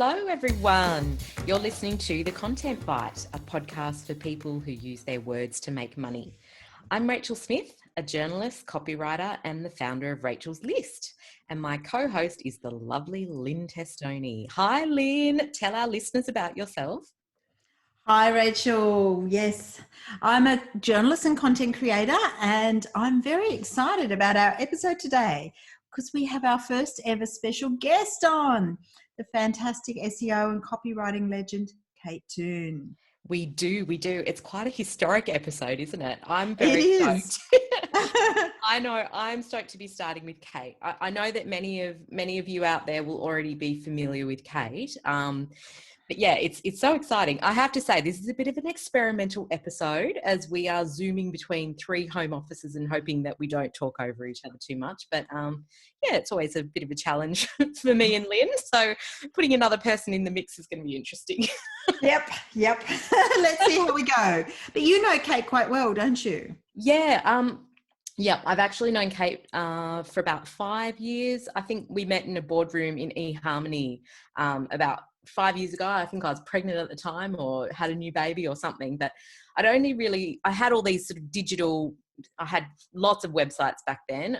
Hello, everyone. You're listening to The Content Bite, a podcast for people who use their words to make money. I'm Rachel Smith, a journalist, copywriter, and the founder of Rachel's List. And my co-host is the lovely Lynn Testoni. Hi, Lynn. Tell our listeners about yourself. Hi, Rachel. Yes, I'm a journalist and content creator, and I'm very excited about our episode today because we have our first ever special guest on, the fantastic SEO and copywriting legend, Kate Toon. We do. It's quite a historic episode, isn't it? I'm very stoked. I know. I'm stoked to be starting with Kate. I know that many of you out there will already be familiar with Kate. But yeah, it's so exciting. I have to say, this is a bit of an experimental episode as we are zooming between 3 home offices and hoping that we don't talk over each other too much. But yeah, it's always a bit of a challenge for me and Lynn. So putting another person in the mix is going to be interesting. Yep. Let's see how we go. But you know Kate quite well, don't you? Yeah. Yeah, I've actually known Kate for about 5 years. I think we met in a boardroom in eHarmony about 5 years ago. I think I was pregnant at the time or had a new baby or something. But I had all these sort of digital, I had lots of websites back then.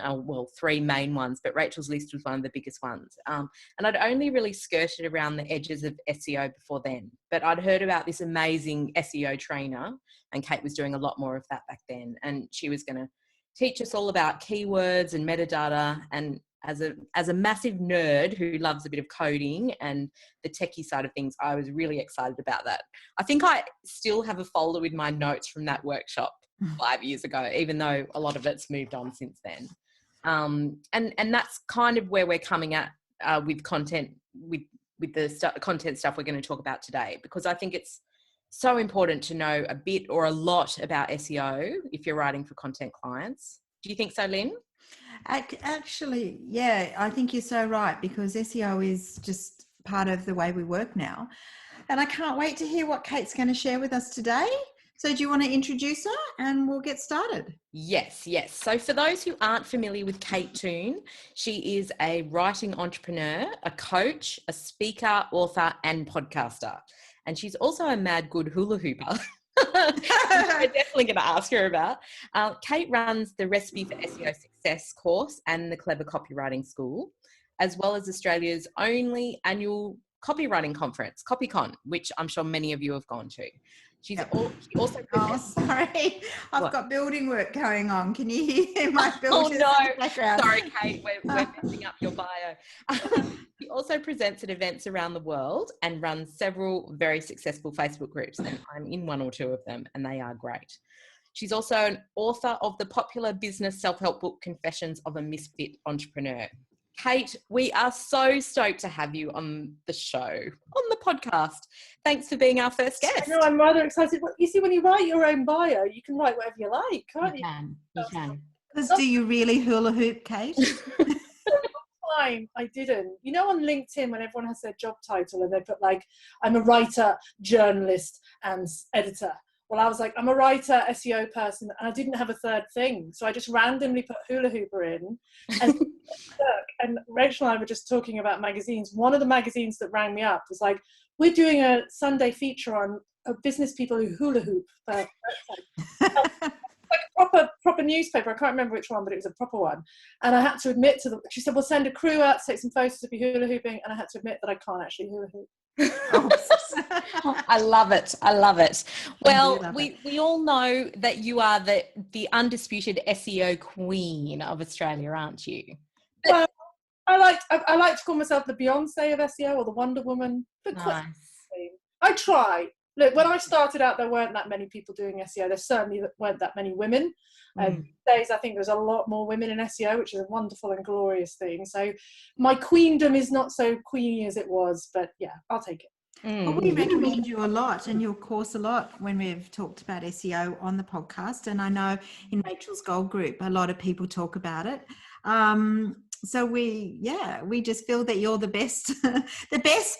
3 main ones, but Rachel's List was one of the biggest ones. And I'd only really skirted around the edges of SEO before then. But I'd heard about this amazing SEO trainer, and Kate was doing a lot more of that back then. And she was going to teach us all about keywords and metadata. And as a massive nerd who loves a bit of coding and the techie side of things, I was really excited about that. I think I still have a folder with my notes from that workshop 5 years ago, even though a lot of it's moved on since then. And that's kind of where we're coming at with content, with the content stuff we're going to talk about today, because I think it's so important to know a bit or a lot about SEO if you're writing for content clients. Do you think so, Lynn? Actually, yeah, I think you're so right, because SEO is just part of the way we work now. And I can't wait to hear what Kate's going to share with us today. So do you want to introduce her and we'll get started? Yes. So for those who aren't familiar with Kate Toon, she is a writing entrepreneur, a coach, a speaker, author, and podcaster. And she's also a mad good hula hooper. We're definitely going to ask her about. Kate runs the Recipe for SEO Success course and the Clever Copywriting School, as well as Australia's only annual copywriting conference, CopyCon, which I'm sure many of you have gone to. She also sorry, I've got building work going on. Can you hear my builders in the background? Sorry, Kate, we're messing up your bio. She also presents at events around the world and runs several very successful Facebook groups, and I'm in 1 or 2 of them, and they are great. She's also an author of the popular business self-help book, Confessions of a Misfit Entrepreneur. Kate, we are so stoked to have you on the show, on the podcast. Thanks for being our first guest. No, I'm rather excited. You see, when you write your own bio, you can write whatever you like, can't you? You can. Because do you really hula hoop, Kate? Time I didn't. You know, on LinkedIn, when everyone has their job title and they put like, I'm a writer, journalist, and editor. Well, I was like, I'm a writer, SEO person, and I didn't have a third thing. So I just randomly put hula hooper in. And Rachel and I were just talking about magazines. One of the magazines that rang me up was like, we're doing a Sunday feature on business people who hula hoop. Like proper newspaper. I can't remember which one, but it was a proper one. And I had to admit to them, she said, we'll send a crew out to take some photos of you hula hooping. And I had to admit that I can't actually hula hoop. I love it. Well, we all know that you are the undisputed SEO queen of Australia, aren't you? Well, I like to call myself the Beyonce of SEO, or the Wonder Woman. But nice. I try. Look, when I started out, there weren't that many people doing SEO. There certainly weren't that many women. And these days, I think there's a lot more women in SEO, which is a wonderful and glorious thing. So my queendom is not so queeny as it was, but yeah, I'll take it. Well, we recommend you a lot and your course a lot when we've talked about SEO on the podcast. And I know in Rachel's Gold Group, a lot of people talk about it. So we just feel that you're the best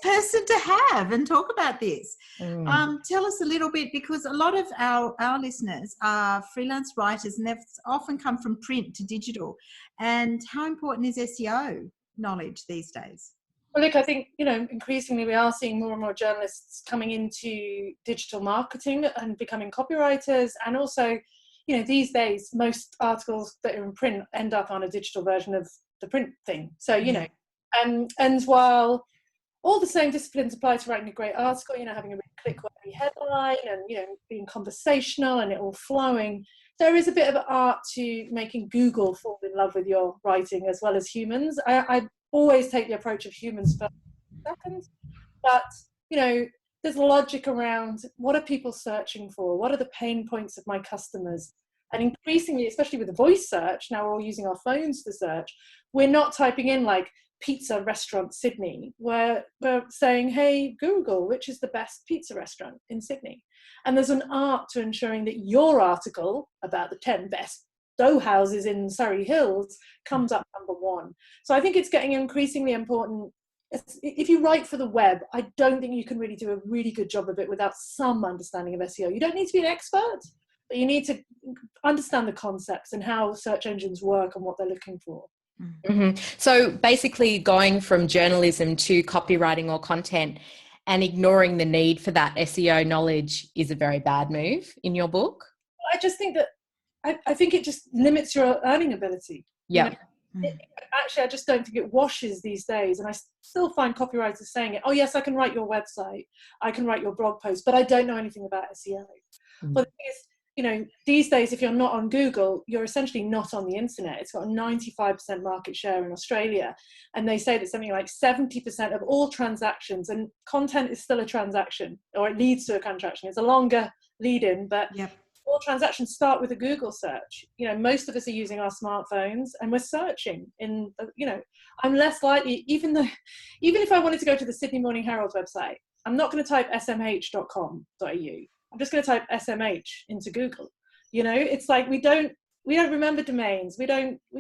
person to have and talk about this. Tell us a little bit, because a lot of our listeners are freelance writers and they've often come from print to digital. And how important is SEO knowledge these days? Well, look, I think, increasingly we are seeing more and more journalists coming into digital marketing and becoming copywriters. And also, these days, most articles that are in print end up on a digital version of the print thing. So, and while all the same disciplines apply to writing a great article, having a really click-worthy headline and, being conversational and it all flowing, there is a bit of an art to making Google fall in love with your writing as well as humans. I always take the approach of humans first, second, but, there's logic around what are people searching for? What are the pain points of my customers? And increasingly, especially with the voice search, now we're all using our phones to search, we're not typing in like pizza restaurant Sydney. We're saying, hey, Google, which is the best pizza restaurant in Sydney? And there's an art to ensuring that your article about the 10 best dough houses in Surrey Hills comes up number one. So I think it's getting increasingly important. If you write for the web, I don't think you can really do a really good job of it without some understanding of SEO. You don't need to be an expert, but you need to understand the concepts and how search engines work and what they're looking for. Mm-hmm. So basically going from journalism to copywriting or content and ignoring the need for that SEO knowledge is a very bad move in your book? I just think that I think it just limits your earning ability. Yeah. Actually, I just don't think it washes these days. And I still find copywriters saying it. Oh, yes, I can write your website. I can write your blog post, but I don't know anything about SEO. But the thing is, these days, if you're not on Google, you're essentially not on the internet. It's got a 95% market share in Australia. And they say that something like 70% of all transactions, and content is still a transaction, or it leads to a transaction. It's a longer lead in, but all transactions start with a Google search. Most of us are using our smartphones and we're searching in, I'm less likely, even if I wanted to go to the Sydney Morning Herald website, I'm not going to type smh.com.au. I'm just going to type SMH into Google. It's like we don't remember domains. We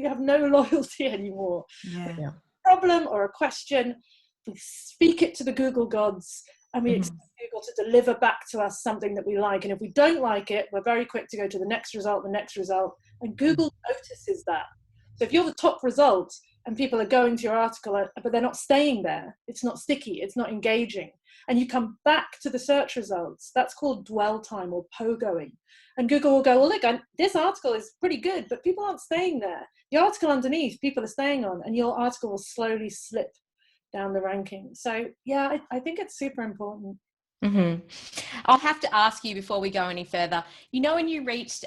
have no loyalty anymore. Yeah. A problem or a question, we speak it to the Google gods and we expect Google to deliver back to us something that we like. And if we don't like it, we're very quick to go to the next result. And Google notices that. So if you're the top result and people are going to your article, but they're not staying there, it's not sticky, it's not engaging, and you come back to the search results, that's called dwell time or pogoing. And Google will go, well, look, this article is pretty good, but people aren't staying there. The article underneath, people are staying on, and your article will slowly slip down the ranking. So yeah, I think it's super important. I'll have to ask you before we go any further, when you reached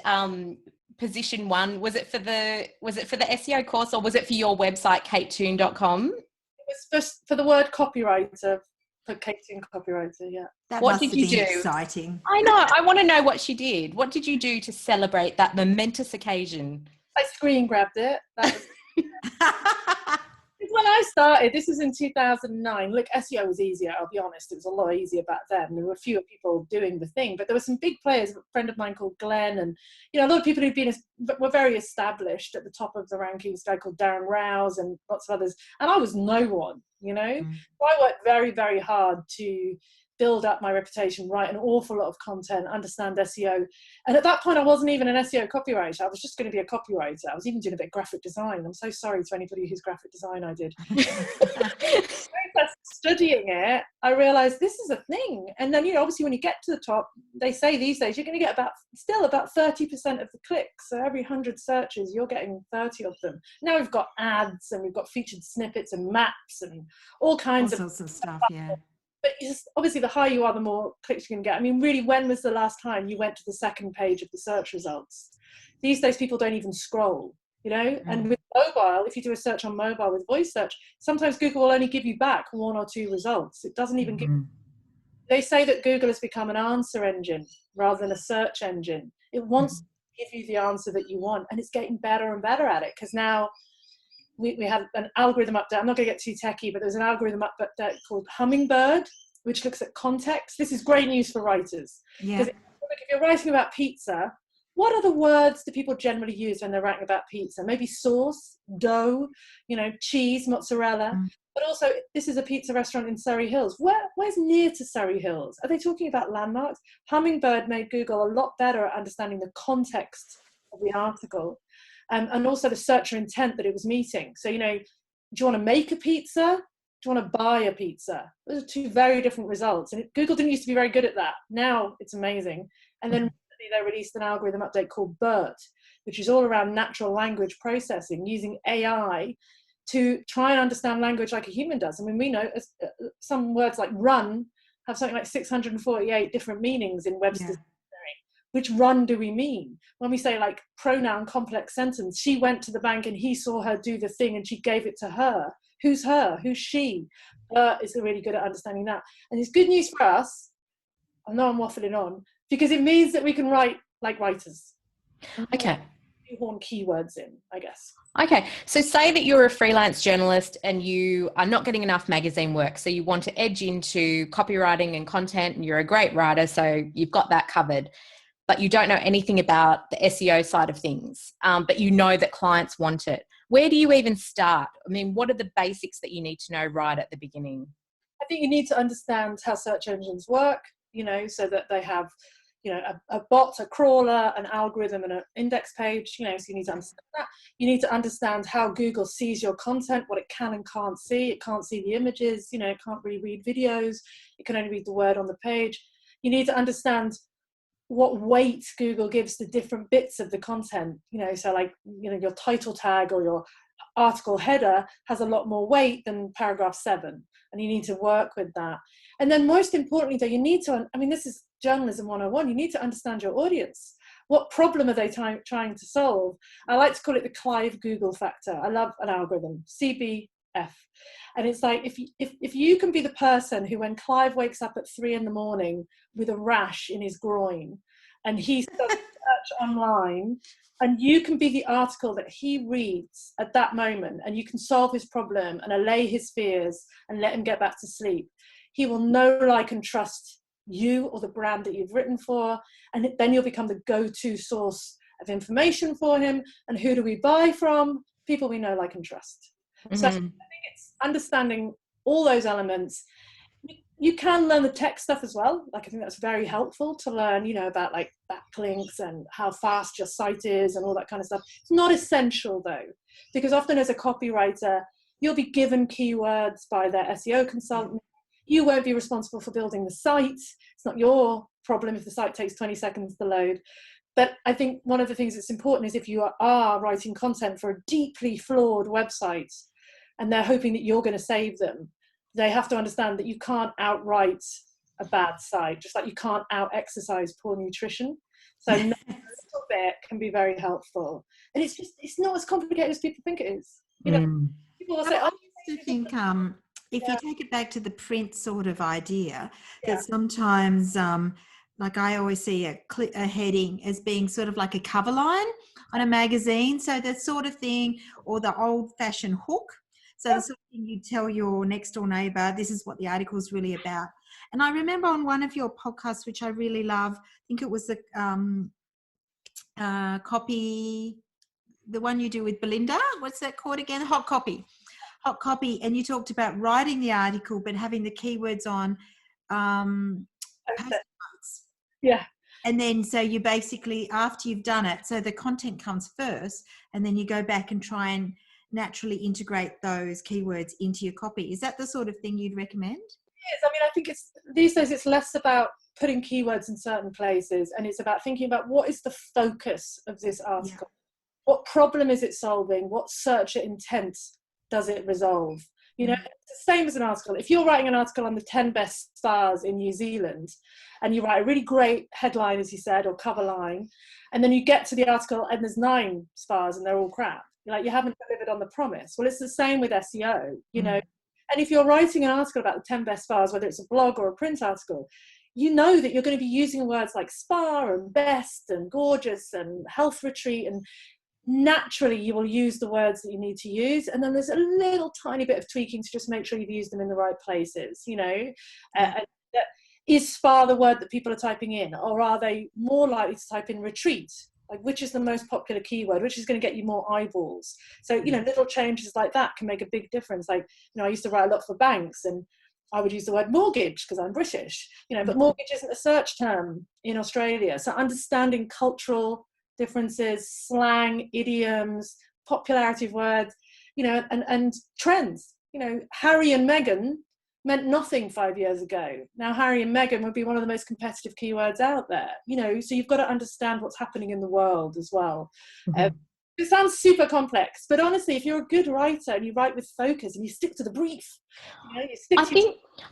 position 1, was it for the SEO course or was it for your website katetoon.com? It was just for the word copywriter, for Kate Toon copywriter. Yeah. What did you do? Exciting. I know. I want to know what she did. What did you do to celebrate that momentous occasion? I screen grabbed it. That was when I started. This was in 2009. Look, SEO was easier. I'll be honest. It was a lot easier back then. There were fewer people doing the thing, but there were some big players. A friend of mine called Glenn, and a lot of people who'd were very established at the top of the rankings. A guy called Darren Rouse and lots of others. And I was no one. So I worked very, very hard to build up my reputation, write an awful lot of content, understand SEO. And at that point, I wasn't even an SEO copywriter. I was just going to be a copywriter. I was even doing a bit of graphic design. I'm so sorry to anybody whose graphic design I did. Studying it, I realized this is a thing. And then, obviously when you get to the top, they say these days, you're going to get about 30% of the clicks. So every 100 searches, you're getting 30 of them. Now we've got ads and we've got featured snippets and maps and all kinds of stuff, yeah. But obviously, the higher you are, the more clicks you can get. I mean, really, when was the last time you went to the second page of the search results? These days, people don't even scroll, And with mobile, if you do a search on mobile with voice search, sometimes Google will only give you back 1 or 2 results. It doesn't even give. They say that Google has become an answer engine rather than a search engine. It wants to give you the answer that you want, and it's getting better and better at it because now we have an algorithm update. I'm not going to get too techie, but there's an algorithm update called Hummingbird, which looks at context. This is great news for writers. Because if you're writing about pizza, what other words do people generally use when they're writing about pizza? Maybe sauce, dough, cheese, mozzarella. But also, this is a pizza restaurant in Surrey Hills. Where's near to Surrey Hills? Are they talking about landmarks? Hummingbird made Google a lot better at understanding the context of the article. And also the searcher intent that it was meeting. So, do you want to make a pizza do you want to buy a pizza? Those are two very different results. And Google didn't used to be very good at that. Now it's amazing. And then recently they released an algorithm update called BERT, which is all around natural language processing, using AI to try and understand language like a human does. I mean, we know some words like run have something like 648 different meanings in Webster's dictionary. Which run do we mean? When we say like pronoun complex sentence, she went to the bank and he saw her do the thing and she gave it to her. Who's her? Who's she? Is really good at understanding that. And it's good news for us. I know I'm waffling on, because it means that we can write like writers. Okay. Horn keywords in, I guess. Okay. So say that you're a freelance journalist and you are not getting enough magazine work. So you want to edge into copywriting and content, and you're a great writer, so you've got that covered, but you don't know anything about the SEO side of things, but you know that clients want it. Where do you even start? I mean, what are the basics that you need to know right at the beginning? I think you need to understand how search engines work, so that they have, a bot, a crawler, an algorithm, and an index page, so you need to understand that. You need to understand how Google sees your content, what it can and can't see. It can't see the images, it can't really read videos. It can only read the word on the page. You need to understand what weight Google gives to different bits of the content, so like, your title tag or your article header has a lot more weight than paragraph 7, and you need to work with that. And then most importantly, though, you need to, this is journalism 101, you need to understand your audience. What problem are they trying to solve? I like to call it the Clive Google factor. I love an algorithm, CBF. And it's like, if you can be the person who, when Clive wakes up at 3 a.m. with a rash in his groin and he starts to search online, and you can be the article that he reads at that moment, and you can solve his problem and allay his fears and let him get back to sleep, he will know, like, and trust you or the brand that you've written for. And then you'll become the go-to source of information for him. And who do we buy from? People we know, like, and trust. Mm-hmm. So I think it's understanding all those elements. You can learn the tech stuff as well. Like, I think that's very helpful to learn, about like backlinks and how fast your site is and all that kind of stuff. It's not essential though, because often as a copywriter, you'll be given keywords by their SEO consultant. You won't be responsible for building the site. It's not your problem if the site takes 20 seconds to load. But I think one of the things that's important is if you are writing content for a deeply flawed website and they're hoping that you're going to save them, they have to understand that you can't outright a bad site, just like you can't out-exercise poor nutrition. So a little bit can be very helpful. And it's not as complicated as people think it is. People will say, I used to think, if you take it back to the print sort of idea, that sometimes, like I always see a heading as being sort of like a cover line on a magazine. So that sort of thing, or the old-fashioned hook. So the sort of thing you tell your next door neighbour, this is what the article is really about. And I remember on one of your podcasts, which I really love, I think it was the copy, the one you do with Belinda. What's that called again? Hot copy. And you talked about writing the article, but having the keywords on post-it notes. Yeah. And then, so you basically, after you've done it, so the content comes first, and then you go back and try and naturally integrate those keywords into your copy. Is that the sort of thing you'd recommend? Yes, I think these days it's less about putting keywords in certain places, and it's about thinking about what is the focus of this article. What problem is it solving? What searcher intent does it resolve? It's the same as an article. If you're writing an article on the 10 best spas in New Zealand, and you write a really great headline, as you said, or cover line, and then you get to the article and there's 9 spas and they're all crap, you haven't delivered on the promise. Well, it's the same with SEO, And if you're writing an article about the 10 best spas, whether it's a blog or a print article, you know that you're going to be using words like spa and best and gorgeous and health retreat, and naturally you will use the words that you need to use. And then there's a little tiny bit of tweaking to just make sure you've used them in the right places, Is spa the word that people are typing in, or are they more likely to type in retreat? Like, which is the most popular keyword, which is going to get you more eyeballs? So, little changes like that can make a big difference. Like, I used to write a lot for banks, and I would use the word mortgage because I'm British, but mortgage isn't a search term in Australia. So understanding cultural differences, slang, idioms, popularity of words, and trends. You know, Harry and Meghan meant nothing 5 years ago. Now Harry and Meghan would be one of the most competitive keywords out there, you know, so you've got to understand what's happening in the world as well. It sounds super complex, but honestly, if you're a good writer and you write with focus and you stick to the brief, you know, you stick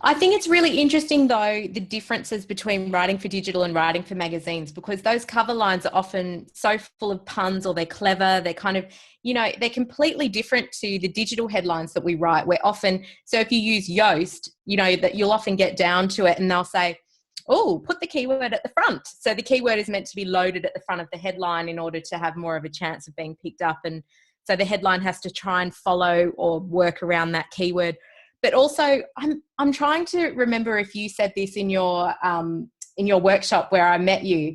I think it's really interesting though, the differences between writing for digital and writing for magazines, because those cover lines are often so full of puns, or they're clever. They're kind of, you know, they're completely different to the digital headlines that we write. We're often, so if you use Yoast, you know, that you'll often get down to it and they'll say, oh, put the keyword at the front. So the keyword is meant to be loaded at the front of the headline in order to have more of a chance of being picked up. And so the headline has to try and follow or work around that keyword. But also, I'm trying to remember if you said this in your workshop where I met you.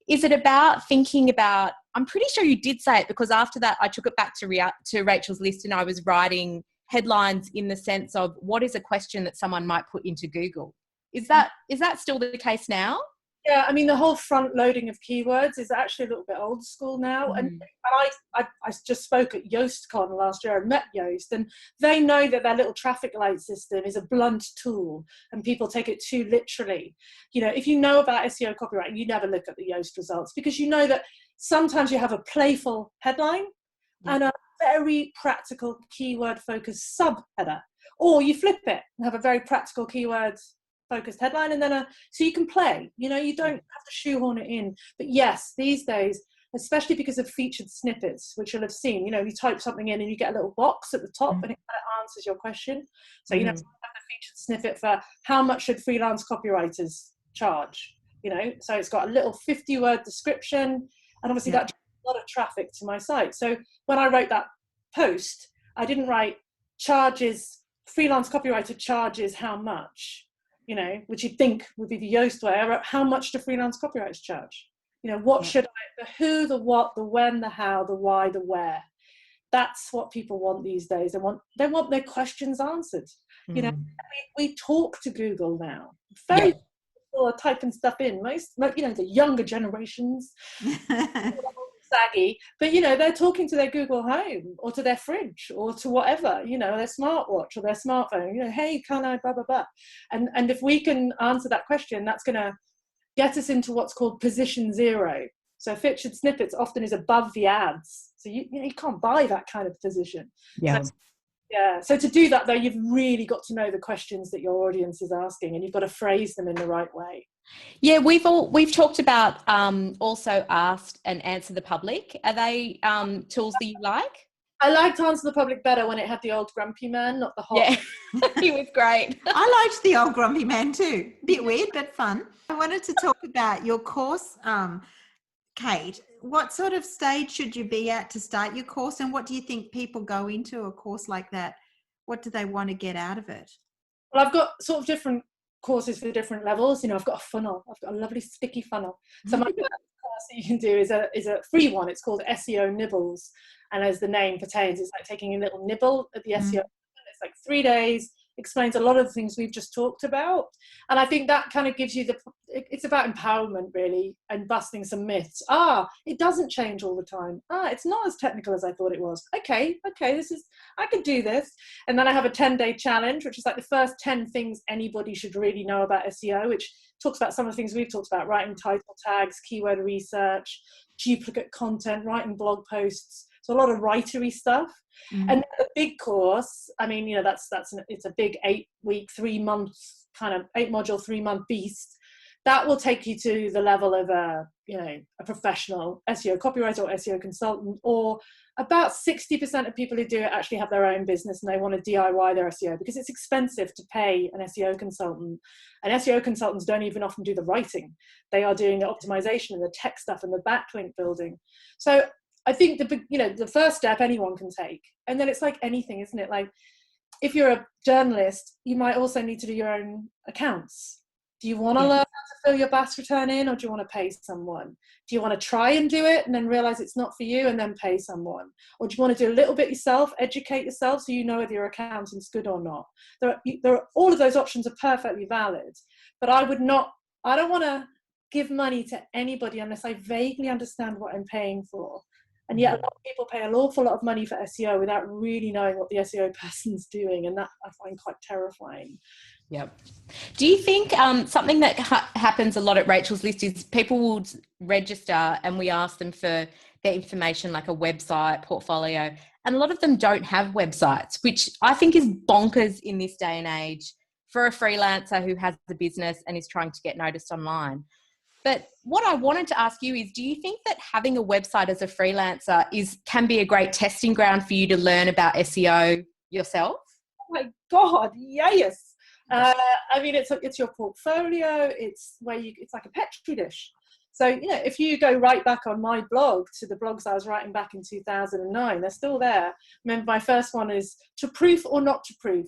Is it about thinking about, I'm pretty sure you did say it, because after that I took it back to Rachel's list and I was writing headlines in the sense of what is a question that someone might put into Google. Is that still the case now? Yeah, I mean, the whole front loading of keywords is actually a little bit old school now. And I just spoke at YoastCon last year. I met Yoast, and they know that their little traffic light system is a blunt tool and people take it too literally. You know, if you know about SEO copywriting, you never look at the Yoast results, because you know that sometimes you have a playful headline and a very practical keyword focused subheader, or you flip it and have a very practical keyword focused headline and then so you can play, you know, you don't have to shoehorn it in. But yes, these days, especially because of featured snippets, which you'll have seen, you know, you type something in and you get a little box at the top and it kind of answers your question. So you know, have a featured snippet for how much should freelance copywriters charge, you know, so it's got a little 50-word description, and obviously that draws a lot of traffic to my site. So when I wrote that post, I didn't write freelance copywriter charges how much, you know, which you'd think would be the Yoast way. I wrote, how much do freelance copywriters charge? You know, what should the who, the what, the when, the how, the why, the where. That's what people want these days. They want their questions answered. You know, we talk to Google now. Very people are typing stuff in. Most, you know, the younger generations, saggy, but you know, they're talking to their Google Home or to their fridge or to whatever, you know, their smartwatch or their smartphone, you know, hey, can I blah blah blah. And if we can answer that question, that's going to get us into what's called position zero. So featured snippets often is above the ads, so you can't buy that kind of position. So to do that though, you've really got to know the questions that your audience is asking, and you've got to phrase them in the right way. Yeah, we've talked about also asked and answer the public. Are they tools that you like? I liked Answer the Public better when it had the old grumpy man, not the hot. Yeah, he was great. I liked the old grumpy man too. Bit weird, but fun. I wanted to talk about your course, Kate. What sort of stage should you be at to start your course, and what do you think people go into a course like that? What do they want to get out of it? Well, I've got sort of different courses for different levels. You know, I've got a funnel. I've got a lovely sticky funnel. So my first course that you can do is a free one. It's called SEO Nibbles, and as the name pertains, it's like taking a little nibble at the SEO. It's like 3 days. Explains a lot of the things we've just talked about, and I think that kind of gives you it's about empowerment really, and busting some myths. It doesn't change all the time. It's not as technical as I thought it was. Okay, I could do this. And then I have a 10-day challenge, which is like the first 10 things anybody should really know about SEO, which talks about some of the things we've talked about: writing title tags, keyword research, duplicate content, writing blog posts. So a lot of writery stuff. And the big course, I mean, you know, it's a big 8-week, 3-month kind of 8-module, 3-month beast. That will take you to the level of a professional SEO copywriter or SEO consultant, or about 60% of people who do it actually have their own business and they want to DIY their SEO, because it's expensive to pay an SEO consultant. And SEO consultants don't even often do the writing. They are doing the optimization and the tech stuff and the backlink building. So I think the first step anyone can take, and then it's like anything, isn't it? Like if you're a journalist, you might also need to do your own accounts. Do you want to learn how to fill your BAS return in, or do you want to pay someone? Do you want to try and do it and then realize it's not for you and then pay someone? Or do you want to do a little bit yourself, educate yourself so you know whether your accountant's good or not? All of those options are perfectly valid, but I don't want to give money to anybody unless I vaguely understand what I'm paying for. And yet a lot of people pay an awful lot of money for SEO without really knowing what the SEO person's doing. And that I find quite terrifying. Yep. Do you think something that happens a lot at Rachel's List is people will register and we ask them for their information like a website, portfolio, and a lot of them don't have websites, which I think is bonkers in this day and age for a freelancer who has a business and is trying to get noticed online. But what I wanted to ask you is, do you think that having a website as a freelancer can be a great testing ground for you to learn about SEO yourself? Oh my God, yes. I mean, it's your portfolio. It's it's like a petri dish. So, if you go right back on my blog to the blogs I was writing back in 2009, they're still there. Remember, my first one is to proof or not to proof.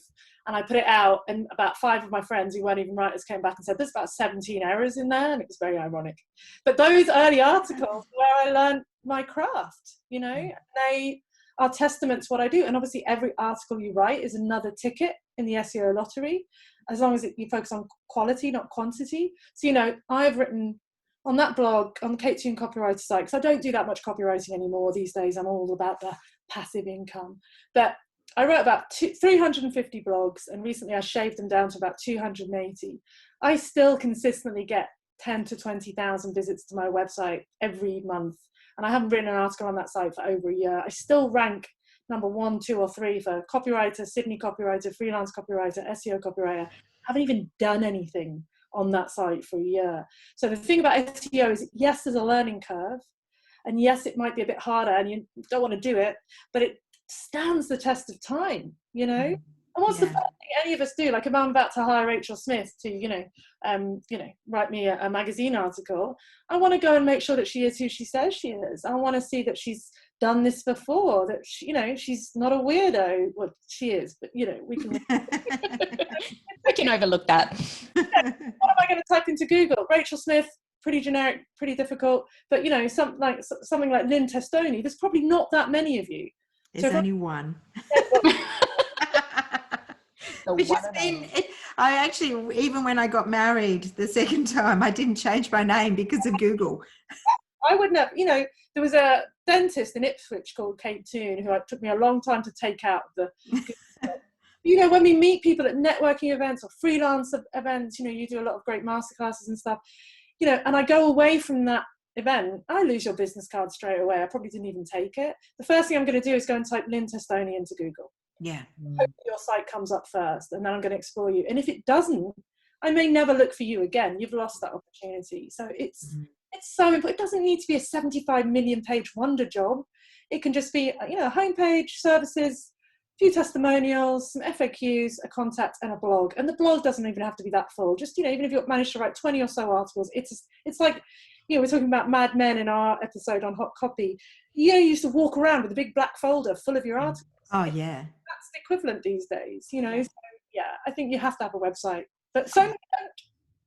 And I put it out, and about 5 of my friends who weren't even writers came back and said, there's about 17 errors in there. And it was very ironic. But those early articles where I learned my craft, they are testament to what I do. And obviously every article you write is another ticket in the SEO lottery, as long as you focus on quality, not quantity. So, I've written on that blog, on the Kate Toon copywriter site, because I don't do that much copywriting anymore these days. I'm all about the passive income. But I wrote about 350 blogs, and recently I shaved them down to about 280. I still consistently get 10 to 20,000 visits to my website every month. And I haven't written an article on that site for over a year. I still rank number 1, 2, or 3 for copywriter, Sydney copywriter, freelance copywriter, SEO copywriter. I haven't even done anything on that site for a year. So the thing about SEO is, yes, there's a learning curve, and yes, it might be a bit harder and you don't want to do it, but it stands the test of time, And what's the first thing any of us do? Like, if I'm about to hire Rachel Smith to, write me a magazine article, I want to go and make sure that she is who she says she is. I want to see that she's done this before, that she's not a weirdo. Well, she is, but we can we can overlook that. What am I going to type into Google? Rachel Smith, pretty generic, pretty difficult. But something like Lynn Testoni, there's probably not that many of you. There's only one. Which has been, I actually, even when I got married the second time, I didn't change my name because of Google. I wouldn't have, there was a dentist in Ipswich called Kate Toon, who it took me a long time to take out the when we meet people at networking events or freelance events, you do a lot of great masterclasses and stuff, and I go away from that event, I lose your business card straight away. I probably didn't even take it. The first thing I'm going to do is go and type Lynn Testoni into Google. Yeah. Hopefully your site comes up first, and then I'm going to explore you. And if it doesn't, I may never look for you again. You've lost that opportunity. So it's so important. It doesn't need to be a 75 million page wonder job. It can just be, a homepage, services, a few testimonials, some FAQs, a contact, and a blog. And the blog doesn't even have to be that full. Just, even if you manage to write 20 or so articles, it's like, we're talking about Mad Men in our episode on hot copy. You used to walk around with a big black folder full of your articles. Oh, yeah. That's the equivalent these days, So, I think you have to have a website. But so many don't.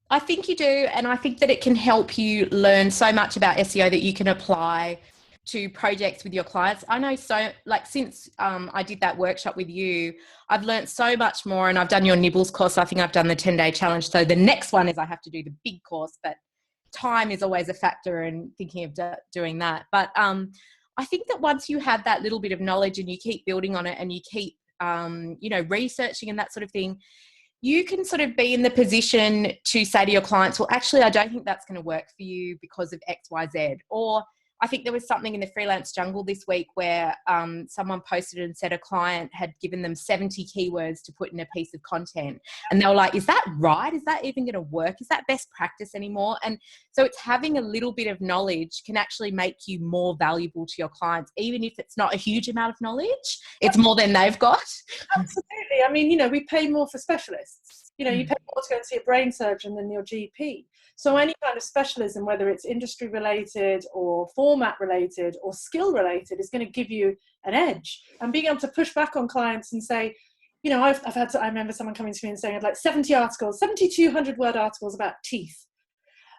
I think you do. And I think that it can help you learn so much about SEO that you can apply to projects with your clients. I know since I did that workshop with you, I've learned so much more, and I've done your Nibbles course. I think I've done the 10-day challenge. So the next one is I have to do the big course, but time is always a factor in thinking of doing that. But I think that once you have that little bit of knowledge and you keep building on it and you keep, researching and that sort of thing, you can sort of be in the position to say to your clients, well, actually, I don't think that's going to work for you because of X, Y, Z. Or I think there was something in the freelance jungle this week where someone posted and said a client had given them 70 keywords to put in a piece of content. And they were like, is that right? Is that even going to work? Is that best practice anymore? And so it's having a little bit of knowledge can actually make you more valuable to your clients, even if it's not a huge amount of knowledge. It's more than they've got. Absolutely. I mean, we pay more for specialists. You pay more to go and see a brain surgeon than your GP. So any kind of specialism, whether it's industry related or format related or skill related, is going to give you an edge. And being able to push back on clients and say, I remember someone coming to me and saying I'd like 70 articles, 7,200 word articles about teeth.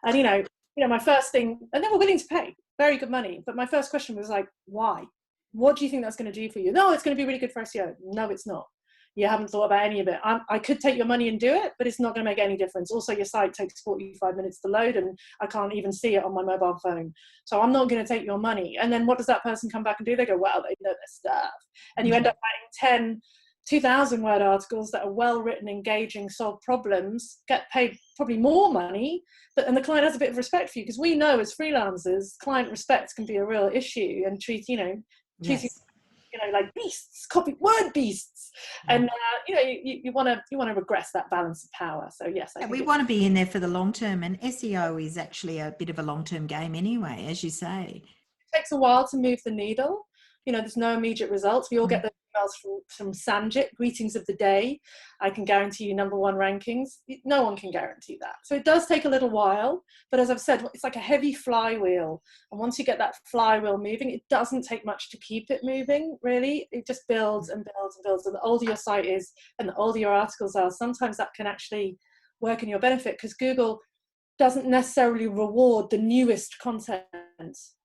And, my first thing, and they were willing to pay very good money. But my first question was like, why? What do you think that's going to do for you? No, it's going to be really good for SEO. No, it's not. You haven't thought about any of it. I could take your money and do it, but it's not going to make any difference. Also, your site takes 45 minutes to load and I can't even see it on my mobile phone. So I'm not going to take your money. And then what does that person come back and do? They go, well, they know their stuff. And you end up writing 10 2,000 word articles that are well written, engaging, solve problems, get paid probably more money, and the client has a bit of respect for you, because we know as freelancers, client respect can be a real issue, and treat you like beasts, word beasts, and you want to regress that balance of power. So yes, we want to be in there for the long term, and SEO is actually a bit of a long term game anyway, as you say. It takes a while to move the needle. There's no immediate results. We all get the emails from Sanjit, greetings of the day. I can guarantee you #1 rankings. No one can guarantee that. So it does take a little while, but as I've said, it's like a heavy flywheel. And once you get that flywheel moving, it doesn't take much to keep it moving, really. It just builds and builds and builds. And the older your site is and the older your articles are, sometimes that can actually work in your benefit, because Google doesn't necessarily reward the newest content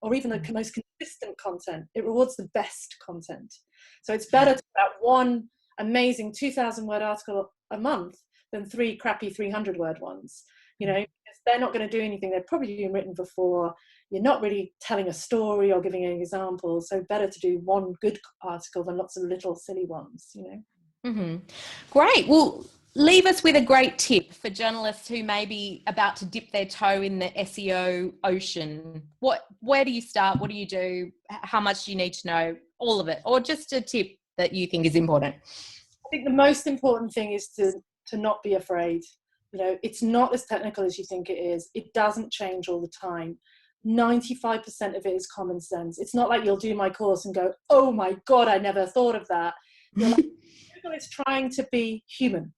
or even the most consistent content. It rewards the best content. So it's better to have one amazing 2,000 word article a month than 3 crappy 300 word ones. Because they're not going to do anything. They've probably been written before. You're not really telling a story or giving an example. So better to do one good article than lots of little silly ones, Mm-hmm. Great. Well, leave us with a great tip for journalists who may be about to dip their toe in the SEO ocean. Where do you start? What do you do? How much do you need to know? All of it, or just a tip that you think is important? I think the most important thing is to not be afraid. It's not as technical as you think it is. It doesn't change all the time. 95% of it is common sense. It's not like you'll do my course and go, oh my God, I never thought of that. You're like, Google is trying to be human.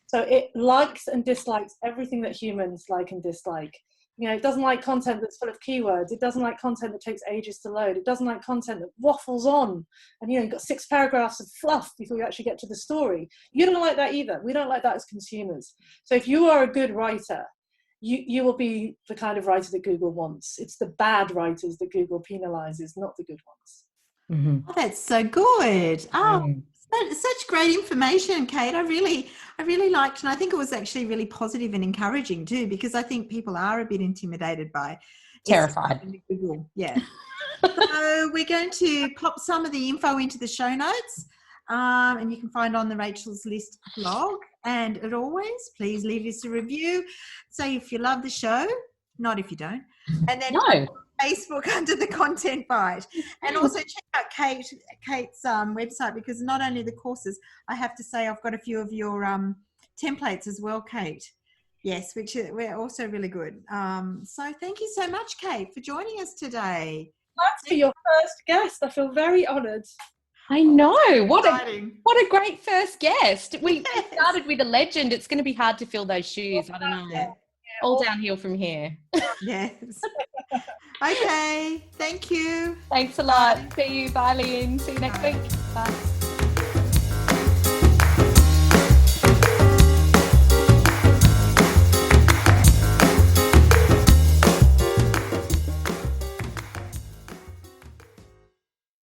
So it likes and dislikes everything that humans like and dislike. It doesn't like content that's full of keywords. It doesn't like content that takes ages to load. It doesn't like content that waffles on. And, you've got 6 paragraphs of fluff before you actually get to the story. You don't like that either. We don't like that as consumers. So if you are a good writer, you will be the kind of writer that Google wants. It's the bad writers that Google penalizes, not the good ones. Mm-hmm. Oh, that's so good. Such great information, Kate. I really liked, and I think it was actually really positive and encouraging too, because I think people are a bit intimidated by terrified. Google. Yeah. So we're going to pop some of the info into the show notes, and you can find on the Rachel's List blog. And as always, please leave us a review. Say if you love the show, not if you don't. And then Facebook under the Content Bite, and also check out Kate's website, because not only the courses, I have to say I've got a few of your templates as well, Kate. Yes, which we're also really good. So thank you so much, Kate, for joining us today. That's for your first guest. I feel very honoured. I know. What a great first guest. We started with a legend. It's going to be hard to fill those shoes. I don't know. Yeah. All downhill from here. Yes. Okay. Thank you. Thanks a lot. See you. Bye, Lian. See you next week. Bye.